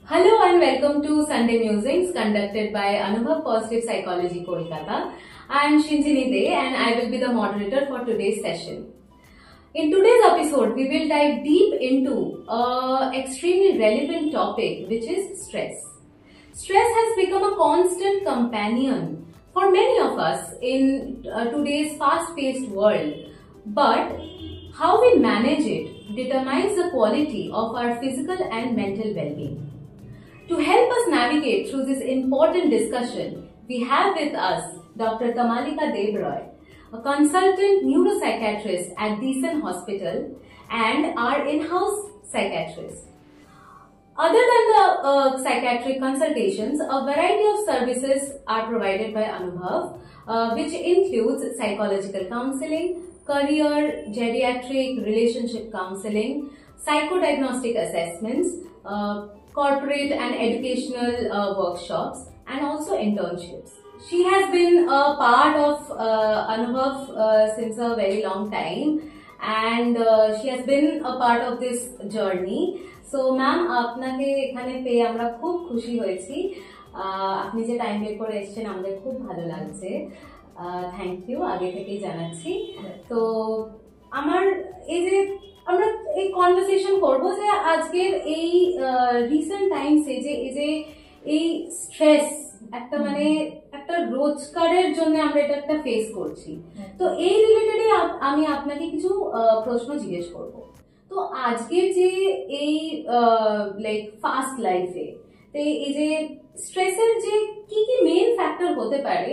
Hello and welcome to Sunday Musings conducted by Anubhav Positive Psychology Kolkata. I am Shinjini De and I will be the moderator for today's session. In today's episode, we will dive deep into an extremely relevant topic, which is stress. Stress has become a constant companion for many of us in today's fast-paced world, but how we manage it determines the quality of our physical and mental well-being. To help us navigate through this important discussion, we have with us Dr. Tamalika Debroy, a consultant neuropsychiatrist at Decent Hospital and our in-house psychiatrist. Other than the psychiatric consultations, a variety of services are provided by Anubhav, which includes psychological counseling, career, geriatric, relationship counseling, psychodiagnostic assessments, corporate and educational workshops, and also internships. She has been a part of Anubhav since a very long time, and she has been a part of this journey. So, ma'am, আপনাকে এখানে পেয়ে আমরা খুব খুশি হয়েছি। আপনি যে time বের করে এসেছেন আমাদের খুব ভালো লাগছে। থ্যাংক ইউ আগে থেকেই জানাচ্ছি। তো আমার এই যে আমরা এই কনভারসেশন করব যে আজকের এই রিসেন্ট টাইমসে যে এই স্ট্রেস একটা মানে একটা রোজগারের জন্য আমরা এটা একটা ফেস করছি। তো এই রিলেটেডই আমি আপনাকে কিছু প্রশ্ন জিজ্ঞেস করব। তো আজকের যে এই লাইক ফাস্ট লাইফে এই যে স্ট্রেসের যে কি কি মেইন ফ্যাক্টর হতে পারে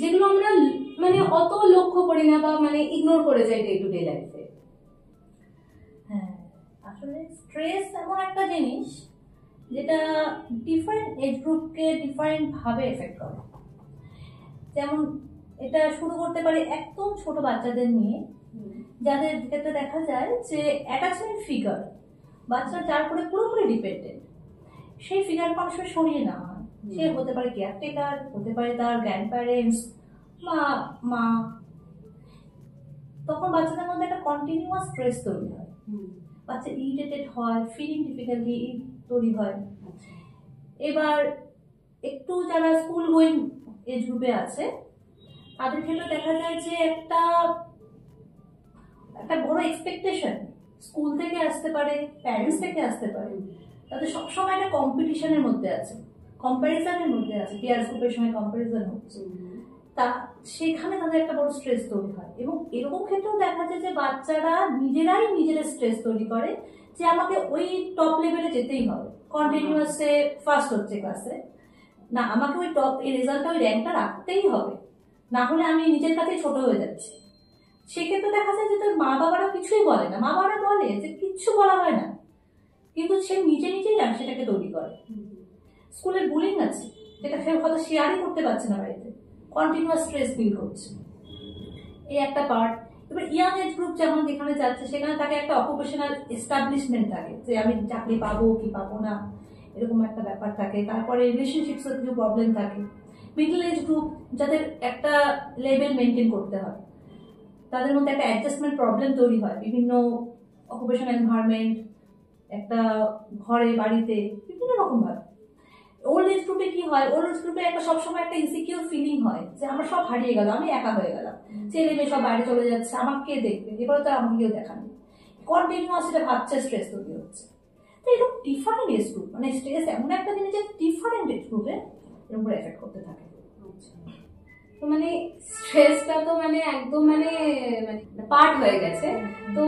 যেগুলো আমরা মানে অত লক্ষ্য করি না বা মানে ইগনোর করে যাই ডে টু ডে লাইফে? হ্যাঁ, আসলে স্ট্রেস এমন একটা জিনিস যেটা ডিফারেন্ট এজ গ্রুপকে ডিফারেন্ট ভাবে এফেক্ট করে। যেমন এটা শুরু করতে পারে একদম ছোট বাচ্চাদের নিয়ে, যাদের ক্ষেত্রে দেখা যায় যে অ্যাটাচমেন্ট ফিগার বাচ্চা যার উপরে পুরোপুরি ডিপেন্ডেন্ট, সেই ফিগারকে অনেক সময় সরিয়ে নেওয়া হয়। সে হতে পারে কেয়ারটেকার, হতে পারে তার গ্র্যান্ড প্যারেন্টস, মা। তখন বাচ্চাদের মধ্যে একটা কন্টিনিউয়াস স্ট্রেস তৈরি হয়, বাচ্চা ইরিটেটেড হয়, ফিলিং ডিফিকাল্টি তৈরি হয়। এবার একটু যারা স্কুল গোয়িং এজ গ্রুপে আছে তাদের ক্ষেত্রে দেখা যায় যে একটা বড় এক্সপেকটেশন স্কুল থেকে আসতে পারে, প্যারেন্টস থেকে আসতে পারে। তাদের সবসময় একটা কম্পিটিশনের মধ্যে আছে, কম্প্যারিজনের মধ্যে আছে, পিয়ার গ্রুপের সময় কম্প্যারিজন হচ্ছে, তা সেখানে তাদের একটা বড় স্ট্রেস তৈরি হয়। এবং এরকম ক্ষেত্রেও দেখা যায় যে বাচ্চারা নিজেরা স্ট্রেস তৈরি করে যে আমাকে ওই টপ লেভেলে যেতেই হবে, কন্টিনিউয়াসে ফার্স্ট হচ্ছে ক্লাসে, না আমাকে ওই টপ এই রেজাল্টটা ওই র্যাঙ্কটা রাখতেই হবে, না হলে আমি নিজের কাছে ছোট হয়ে যাচ্ছি। সেক্ষেত্রে দেখা যায় যে তোর মা বাবারা কিছুই বলে না, মা বাবারা বলে যে কিচ্ছু বলা হয় না, কিন্তু সে নিজেই সেটাকে তৈরি করে। স্কুলের বুলিং আছে যেটা সে হয়তো শেয়ারই করতে পারছে না বাড়িতে, কন্টিনিউয়াস স্ট্রেস ফিল করছে, এই একটা পার্ট। এবার ইয়াং এজ গ্রুপ যেমন যেখানে যাচ্ছে সেখানে তাকে একটা অকুপেশনাল এস্টাবলিশমেন্ট থাকে যে আমি চাকরি পাবো কি পাবো না, এরকম একটা ব্যাপার থাকে। তারপরে রিলেশনশিপসের কিছু প্রবলেম থাকে। মিডল এজ গ্রুপ যাদের একটা লেভেল মেনটেন করতে হয়, তাদের মধ্যে একটা অ্যাডজাস্টমেন্ট প্রবলেম তৈরি হয়, বিভিন্ন অকুপেশনাল এনভায়রনমেন্ট, একটা ঘরে বাড়িতে বিভিন্ন রকম ভাবে। ওল্ড এজ গ্রুপে কি হয়, ওল্ড এজ গ্রুপে একটা সবসময় একটা ইনসিকিউর ফিলিং হয় যে আমার সব হারিয়ে গেল, আমি একা হয়ে গেলাম, ছেলে মেয়ে সব বাইরে চলে যাচ্ছে, আমার কে দেখবে, এবারে তো আমাকে কেউ দেখা নেই, কন্টিনিউয়াস এটা ভাবছে, স্ট্রেস তৈরি হচ্ছে। তো এরকম ডিফারেন্ট এজ গ্রুপ, মানে স্ট্রেস এমন একটা জিনিস যে ডিফারেন্ট এজ গ্রুপে এর উপরে এফেক্ট করতে থাকে। তো মানে স্ট্রেসটা তো মানে একদম মানে পার্ট হয়ে গেছে। তো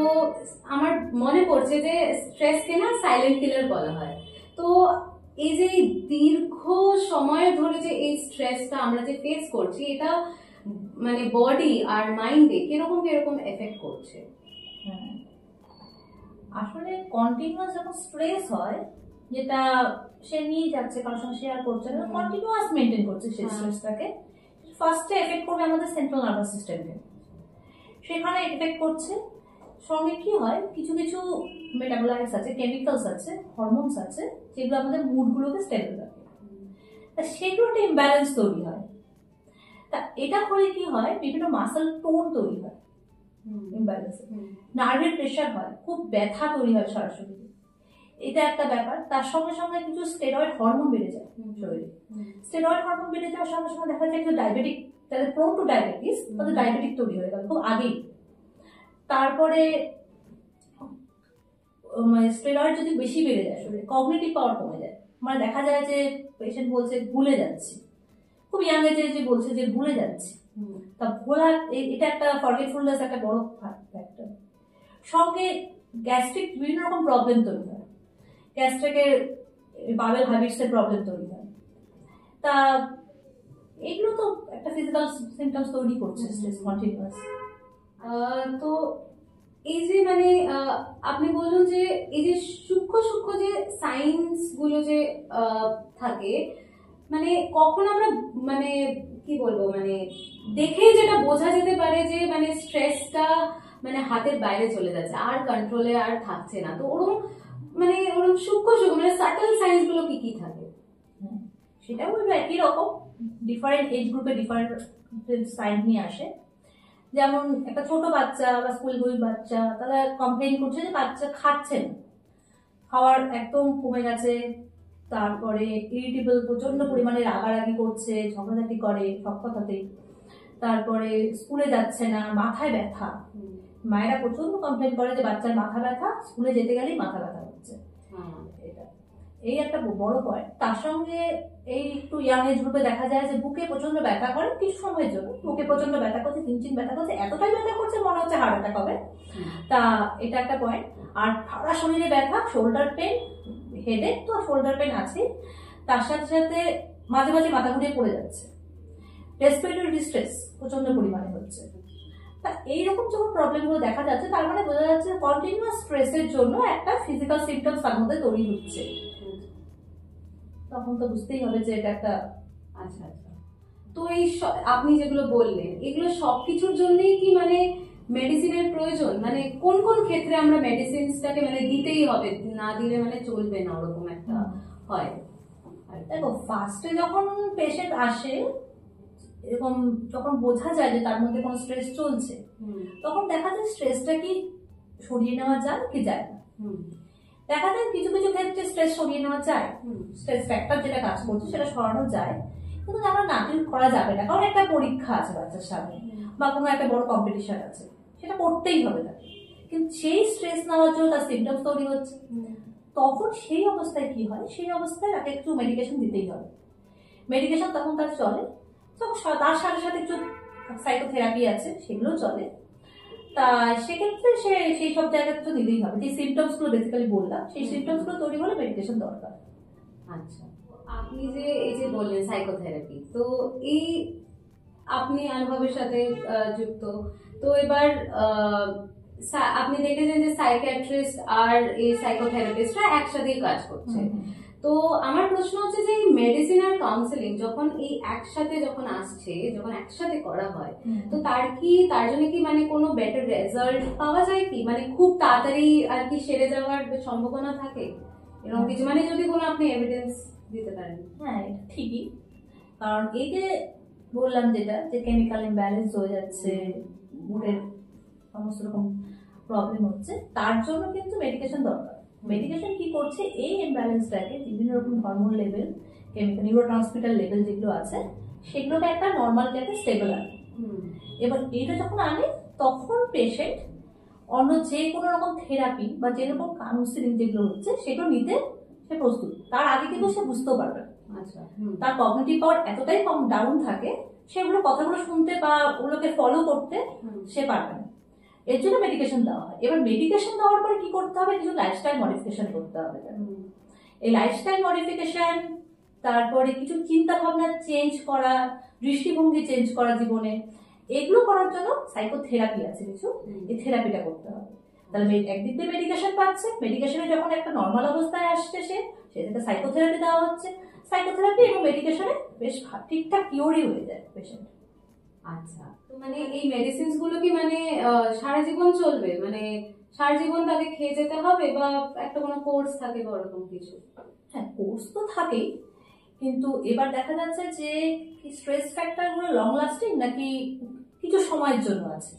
আমার মনে পড়ছে যে স্ট্রেসকে না সাইলেন্ট কিলার বলা হয়। তো এই যে দীর্ঘ সময় ধরে যে এই স্ট্রেসটা আমরা যে ফেস করছি, এটা মানে বডি আর মাইন্ডে কিরকম এফেক্ট করছে? আসলে কন্টিনিউয়াস যখন স্ট্রেস হয়, যেটা সে নিয়ে যাচ্ছে কারোর সঙ্গে শেয়ার করছে না, কন্টিনিউয়াস মেনটেন করছে সেই স্ট্রেসটাকে, ফার্স্টে এফেক্ট করবে আমাদের সেন্ট্রাল নার্ভাস সিস্টেমকে, সেখানে এফেক্ট করছে। সঙ্গে কি হয়, কিছু মেটাবোলাইটস আছে, কেমিক্যালস আছে, হরমোনস আছে, যেগুলো আমাদের মুডগুলোকে স্টেবল রাখে। তা সেগুলো একটা ইমব্যালেন্স তৈরি হয়। তা এটা হলে কি হয়, বিভিন্ন মাসল টোন তৈরি হয় ইমব্যালেন্সে, নার্ভের প্রেশার হয়, খুব ব্যথা তৈরি হয় সারা শরীরে। এটা একটা ব্যাপার। তার সঙ্গে সঙ্গে কিছু স্টেরয়েড হরমোন বেড়ে যায় শরীরে। স্টেরয়েড হরমোন বেড়ে যাওয়ার সঙ্গে সঙ্গে দেখা যায় কিছু ডায়াবেটিক, তাদের প্রোন টু ডায়াবেটিস, তাদের ডায়াবেটিক তৈরি হয়ে গেল খুব আগেই। তারপরে স্টেরয়েড যদি বেশি বেড়ে যায় শরীরে, কগনিটিভ পাওয়ার কমে যায়। মানে দেখা যায় যে পেশেন্ট বলছে ভুলে যাচ্ছি, খুব ইয়াং এজে যে বলছে যে ভুলে যাচ্ছি। তা ভোলা, এটা একটা ফরগেটফুলনেস একটা বড় ফ্যাক্টর। সঙ্গে গ্যাস্ট্রিক বিভিন্ন রকম প্রবলেম তৈরি হয়, গ্যাস্ট্রিকের বাবেল হ্যাবিটস এর প্রবলেম তৈরি হয়। তা এগুলো তো একটা ফিজিক্যাল সিমটমস তৈরি করছে স্ট্রেস কন্টিনিউয়াস। তো এই যে মানে আপনি বলুন যে এই যে সূক্ষ্ম সূক্ষ্ম যে সাইন্স গুলো যে থাকে, মানে কখন আমরা মানে কি বলবো, মানে দেখেই যেটা বোঝা যেতে পারে যে মানে স্ট্রেসটা মানে হাতের বাইরে চলে যাচ্ছে, আর কন্ট্রোলে আর থাকছে না, তো ওরকম মানে ওরকম সূক্ষ্ম সূক্ষ্ম মানে সাটল সাইন্স গুলো কি কি থাকে? সেটাও একই রকম, ডিফারেন্ট এজ গ্রুপে ডিফারেন্ট সাইন নিয়ে আসে। যেমন একটা ছোট বাচ্চা বা স্কুল গোয়িং বাচ্চা, তারা কমপ্লেন করছে যে বাচ্চা খাচ্ছে না, খাওয়ার একদম কমে গেছে, তারপরে ইরিটেবল, প্রচন্ড পরিমাণে রাগারাগি করছে, ঝগড়াঝাটি করে সব কথাতেই, তারপরে স্কুলে যাচ্ছে না, মাথায় ব্যথা। মায়েরা প্রচন্ড কমপ্লেন করে যে বাচ্চার মাথা ব্যথা, স্কুলে যেতে গেলেই মাথা ব্যথা হচ্ছে। এটা এই একটা বড় পয়েন্ট। তার সঙ্গে এই একটু ইয়াং এজ গ্রুপে দেখা যায় যে বুকে প্রচন্ড ব্যথা করে কিছু সময়ের জন্য, বুকে প্রচন্ড ব্যথা করছে, চিনচিন ব্যথা করছে, এতটাই ব্যথা করছে মনে হচ্ছে হার্ট অ্যাটাক হবে। তা এটা একটা পয়েন্ট। আর সারা শরীরে ব্যথা, শোল্ডার পেন, হেডেক তো শোল্ডার পেন আছে, তার সাথে সাথে মাঝে মাঝে মাথা ঘুরিয়ে পড়ে যাচ্ছে, রেসপিরেটরি ডিস্ট্রেস প্রচন্ড পরিমাণে হচ্ছে। তা এইরকম যখন প্রবলেম গুলো দেখা যাচ্ছে, তার মানে বোঝা যাচ্ছে কন্টিনিউয়াস স্ট্রেসের জন্য একটা ফিজিক্যাল সিমটমস তার মধ্যে তৈরি হচ্ছে। তখন তো বুঝতেই হবে যে এটা একটা। আচ্ছা আচ্ছা, তো এই আপনি যেগুলো বললেন এগুলো সবকিছুর জন্যই কি মানে মেডিসিনের প্রয়োজন? মানে কোন কোন ক্ষেত্রে আমরা মেডিসিনসটাকে মানে দিতেই হবে, না দিলে মানে চলবে না, ওরকম একটা হয়? দেখো, ফার্স্টে যখন পেশেন্ট আসে, এরকম যখন বোঝা যায় যে তার মধ্যে কোনো স্ট্রেস চলছে, তখন দেখা যায় স্ট্রেসটা কি সরিয়ে নেওয়া যায় কি যায় না। দেখা যায় কিছু কিছু ক্ষেত্রে স্ট্রেস সরিয়ে নেওয়া যায়, স্ট্রেস ফ্যাক্টর যেটা কাজ করছে সেটা সরানো যায়, কিন্তু আমরা নাটক করা যাবে না, কারণ একটা পরীক্ষা আছে বাচ্চার সামনে বা কোনো একটা বড় কম্পিটিশন আছে, সেটা করতেই হবে তাকে। কিন্তু সেই স্ট্রেস নেওয়ার জন্য তার সিমটমস তৈরি হচ্ছে, তখন সেই অবস্থায় কি হয়, সেই অবস্থায় তাকে একটু মেডিকেশন দিতেই হবে। মেডিকেশন তখন তার চলে, তখন তার সাথে সাথে একটু সাইকোথেরাপি আছে, সেগুলো চলে। তা সেক্ষেত্রে সে সেই সব জায়গাতে তো নিতেই হবে। যে সিমটমস গুলো বেসিক্যালি বললাম, সেই সিমটমস গুলো তৈরি হলে মেডিকেশন দরকার। আচ্ছা, আপনি যে এই যে বললেন সাইকোথেরাপি, তো এই আপনি অনুভবের সাথে যুক্ত, তো এবার আপনি দেখেছেন যে সাইকিয়াট্রিস্ট আর এই সাইকোথেরাপিস্টরা একসাথেই কাজ করছে। তো আমার প্রশ্ন হচ্ছে যে মেডিসিন আর কাউন্সেলিং যখন এই একসাথে যখন আসছে, যখন একসাথে করা হয়, তো তার জন্য কি মানে কোনো বেটার রেজাল্ট পাওয়া যায় কি, মানে খুব তাড়াতাড়ি আর কি সেরে যাওয়ার সম্ভাবনা থাকে এরকম কিছু, মানে যদি কোনো আপনি এভিডেন্স দিতে পারেন? হ্যাঁ, ঠিকই, কারণ এই যে বললাম যেটা যে কেমিক্যাল ইমব্যালেন্স হয়ে যাচ্ছে, মুডের সমস্ত রকম প্রবলেম হচ্ছে, তার জন্য কিন্তু মেডিকেশন দরকার। মেডিকেশন কি করছে, এই ইমব্যালেন্সটাকে বিভিন্ন রকম hormone level, chemical neurotransmitter level যেগুলো আছে, সেগুলোকে একটা নর্মাল জায়গায় স্টেবল আনে। এবার এটা যখন আনে, তখন পেশেন্ট অন্য যে কোনো রকম থেরাপি বা যে রকম কাউন্সিলিং যেগুলো হচ্ছে সেগুলো নিতে সে প্রস্তুত। তার আগে কিন্তু সে বুঝতেও পারবে না। আচ্ছা, তার কগনিটিভ পাওয়ার এতটাই কম ডাউন থাকে, সেগুলো কথাগুলো শুনতে বা ওগুলোকে ফলো করতে সে পারবে না। এর জন্য মেডিকেশন দেওয়া হয়। এবার মেডিকেশন দেওয়ার পরে কি করতে হবে, কিছু লাইফস্টাইল মডিফিকেশন করতে হবে। এই লাইফস্টাইল মডিফিকেশন, তারপরে কিছু চিন্তা ভাবনা চেঞ্জ করা, দৃষ্টিভঙ্গি চেঞ্জ করা জীবনে, এগুলো করার জন্য সাইকোথেরাপি আছে কিছু, এই থেরাপিটা করতে হবে। তাহলে একদিক দিয়ে মেডিকেশন পাচ্ছে, মেডিকেশনে যখন একটা নর্মাল অবস্থায় আসছে সেটাকে সাইকোথেরাপি দেওয়া হচ্ছে, সাইকোথেরাপি এবং মেডিকেশনে বেশ ঠিকঠাক কিওরই হয়ে যায় পেশেন্ট। আচ্ছা, তো মানে এই মেডিসিনস গুলো কি মানে সারা জীবন চলবে, মানে সারা জীবন তাকে খেয়ে যেতে হবে, বা একটা কোনো কোর্স থাকে বা ওরকম কিছু? হ্যাঁ, কোর্স তো থাকেই, কিন্তু এবার দেখা যাচ্ছে যে স্ট্রেস ফ্যাক্টর গুলো লং লাস্টিং নাকি কিছু সময়ের জন্য আছে।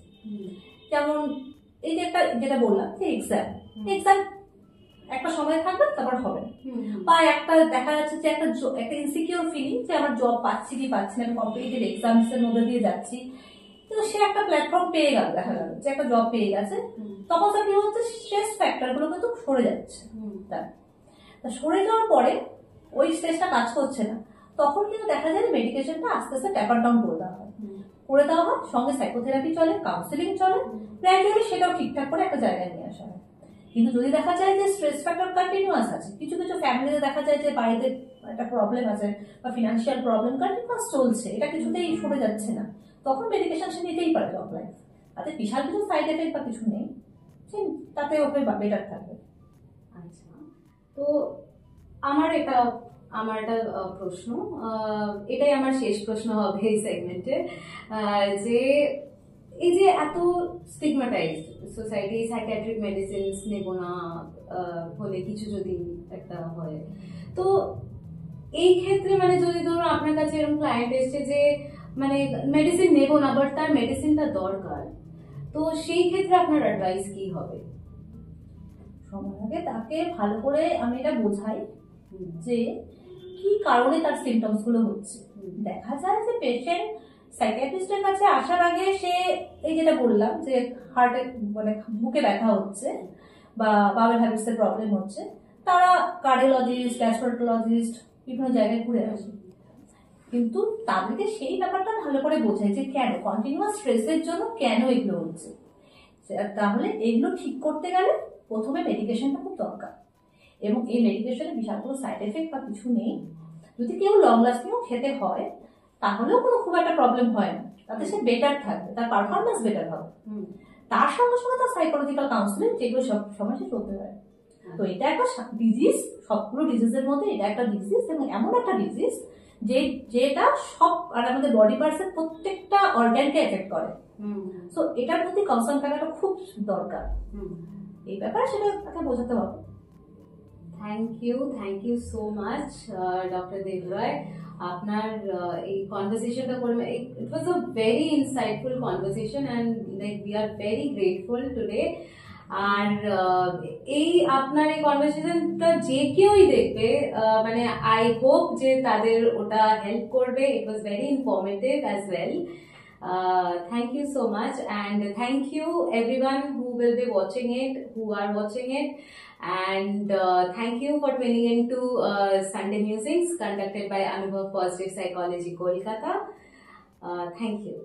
যেমন এই যে একটা যেটা বললাম যে এক্সাম একটা সময় থাকবে, তারপর বা একটা দেখা যাচ্ছে যে একটা ইনসিকিউর ফিলিং যে আমার জব পাচ্ছি কি পাচ্ছি না, কম্পিটিটিভ এক্সামস এর মধ্যে দিয়ে যাচ্ছি, কিন্তু সে একটা প্ল্যাটফর্ম পেয়ে গেল, দেখা গেল যে একটা জব পেয়ে গেছে, তখন তার কি হচ্ছে স্ট্রেস ফ্যাক্টর গুলো কিন্তু সরে যাচ্ছে। তা সরে যাওয়ার পরে ওই স্ট্রেসটা কাজ করছে না, তখন কিন্তু দেখা যায় মেডিকেশনটা আস্তে আস্তে ট্যাপার ডাউন করে দেওয়া হয়, সঙ্গে সাইকোথেরাপি চলে, কাউন্সিলিং চলে, গ্র্যাজুয়ালি সেটাও ঠিকঠাক করে একটা জায়গায় নিয়ে আসা হয়। কিন্তু যদি দেখা যায় যে স্ট্রেস ফ্যাক্টর কন্টিনিউয়াস আছে, কিছু কিছু ফ্যামিলিতে দেখা যায় যে বাড়িতে একটা প্রবলেম আছে বা ফিনান্সিয়াল প্রবলেম কন্টিনিউয়াস চলছে, এটা কিছুতেই সরে যাচ্ছে না, তখন মেডিকেশন সে নিতেই পারে জব লাইফ, তাতে বিশাল কিছু সাইড এফেক্ট বা কিছু নেই, তাতে ওকে বেটার থাকবে। আচ্ছা, তো আমার একটা প্রশ্ন, এটাই আমার শেষ প্রশ্ন হবে এই সেগমেন্টে, যে এই যে এত স্টিগমাটাইজড সোসাইটি, সাইকিয়াট্রিক মেডিসিনস নেব না হলে কিছু যদি একটা হয়, তো এই ক্ষেত্রে মানে যদি ধরুন আপনার কাছে এরকম ক্লায়েন্ট এসছে যে মানে মেডিসিন নেব না বাট তার মেডিসিনটা দরকার, তো সেই ক্ষেত্রে আপনার অ্যাডভাইস কি হবে? সবার আগে তাকে ভালো করে আমি এটা বোঝাই যে কি কারণে তার সিমটমস গুলো হচ্ছে। দেখা যায় যে পেশেন্ট সাইকিয়াট্রিস্টের কাছে আসার আগে সে এই যেটা বললাম যে হার্টে মানে বুকে ব্যথা হচ্ছে বা বাউল হ্যাবিটসের প্রবলেম হচ্ছে, তারা কার্ডিওলজিস্ট, গ্যাস্ট্রোন্টারোলজিস্ট বিভিন্ন জায়গায় ঘুরে আসে, কিন্তু তাদেরকে সেই ব্যাপারটা ভালো করে বোঝায় যে কেন কন্টিনিউয়াস স্ট্রেসের জন্য কেন এগুলো হচ্ছে। তাহলে এগুলো ঠিক করতে গেলে প্রথমে মেডিকেশনটা খুব দরকার, এবং এই মেডিকেশনে বিশাল কোনো সাইড এফেক্ট বা কিছু নেই। যদি কেউ লং লাস্টিংও খেতে হয় তাহলেও কোনো খুব একটা প্রবলেম হয় না, তাতে সে বেটার থাকবে, তার পারফরমেন্স বেটার হবে। তার সঙ্গে সঙ্গে তার সাইকোলজিক্যাল কাউন্সিলিং, যেগুলো সব সময় সে চলতে পারে। তো এটা একটা ডিজিজ, সবগুলো ডিজিজের মধ্যে এটা একটা ডিজিজ, এবং এমন একটা ডিজিজ যেটা সব আর আমাদের বডি পার্টসের প্রত্যেকটা অর্গানকে এফেক্ট করে। সো এটার প্রতি কনসার্ন থাকাটা খুব দরকার, এই ব্যাপারে সেটা তাকে বোঝাতে হবে। Thank you so much doctor Debroy, আপনার এই কনভারসেশনটা করে it was a very insightful conversation and like we are very grateful today. আর এই আপনার এই কনভারসেশনটা যে কেউই দেখবে, মানে আই হোপ যে তাদের ওটা হেল্প করবে। It was very informative as well. Thank you so much, and thank you everyone who will be watching it, who are watching it, and thank you for tuning into Sunday Musings conducted by Anubhav Positive Psychology Kolkata. Thank you.